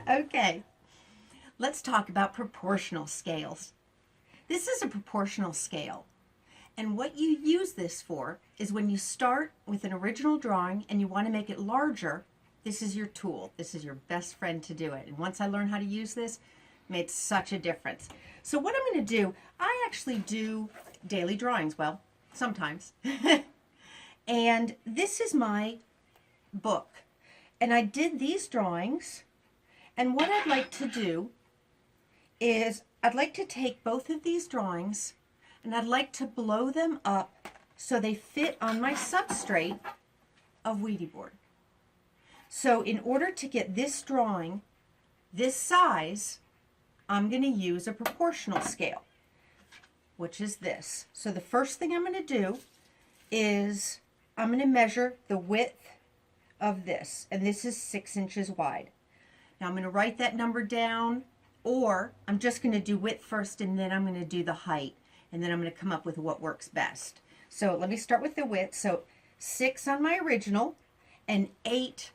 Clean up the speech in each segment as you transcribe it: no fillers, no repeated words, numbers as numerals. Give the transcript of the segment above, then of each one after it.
Okay, let's talk about proportional scales. This is a proportional scale. And what you use this for is when you start with an original drawing and you want to make it larger, this is your tool. This is your best friend to do it. And once I learned how to use this, it made such a difference. So what I'm going to do, I actually do daily drawings, well, sometimes. And this is my book. And I did these drawings. And what I'd like to do is I'd like to take both of these drawings and I'd like to blow them up so they fit on my substrate of Ouija board. So in order to get this drawing this size, I'm going to use a proportional scale, which is this. So the first thing I'm going to do is I'm going to measure the width of this, and this is 6 inches wide. Now I'm going to write that number down, or I'm just going to do width first and then I'm going to do the height, and then I'm going to come up with what works best. So let me start with the width. So 6 on my original and 8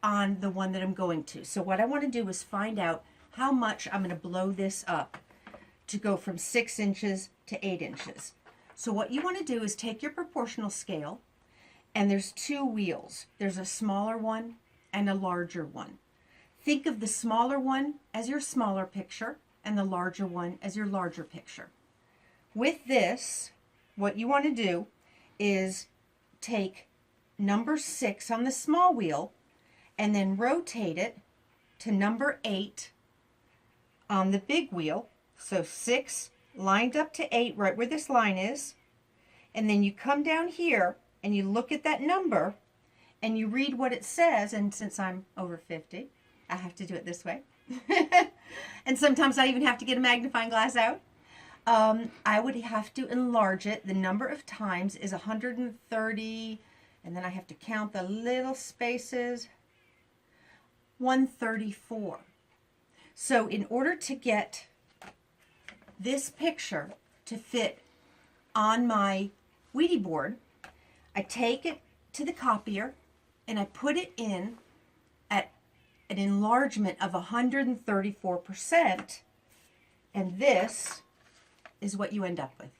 on the one that I'm going to. So what I want to do is find out how much I'm going to blow this up to go from 6 inches to 8 inches. So what you want to do is take your proportional scale, and there's 2 wheels. There's a smaller one and a larger one. Think of the smaller one as your smaller picture and the larger one as your larger picture. With this, what you want to do is take number 6 on the small wheel and then rotate it to number 8 on the big wheel. So 6 lined up to 8 right where this line is. And then you come down here and you look at that number and you read what it says. And since I'm over 50, I have to do it this way. And sometimes I even have to get a magnifying glass out. I would have to enlarge it. The number of times is 130, and then I have to count the little spaces. 134. So in order to get this picture to fit on my Ouija board, I take it to the copier and I put it in at an enlargement of 134%, and this is what you end up with.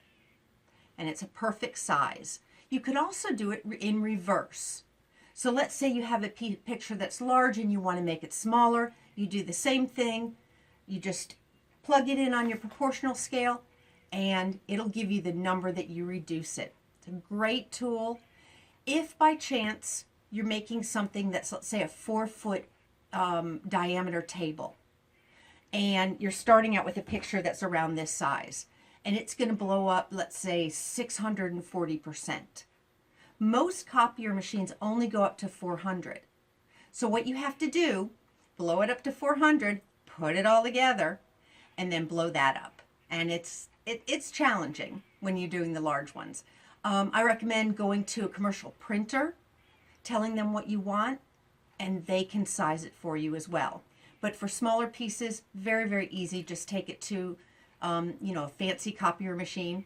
And it's a perfect size. You could also do it in reverse. So let's say you have a picture that's large and you want to make it smaller. You do the same thing. You just plug it in on your proportional scale and it'll give you the number that you reduce it. It's a great tool. If by chance you're making something that's, let's say, a 4-foot diameter table, and you're starting out with a picture that's around this size, and it's going to blow up, let's say, 640%. Most copier machines only go up to 400. So what you have to do, blow it up to 400, put it all together, and then blow that up. And it's challenging when you're doing the large ones. I recommend going to a commercial printer, telling them what you want, and they can size it for you as well. But for smaller pieces, very, very easy. Just take it to, a fancy copier machine,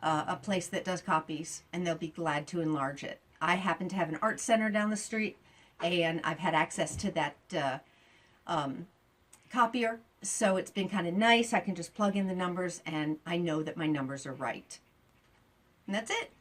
a place that does copies, and they'll be glad to enlarge it. I happen to have an art center down the street, and I've had access to that copier, so it's been kind of nice. I can just plug in the numbers, and I know that my numbers are right. And that's it.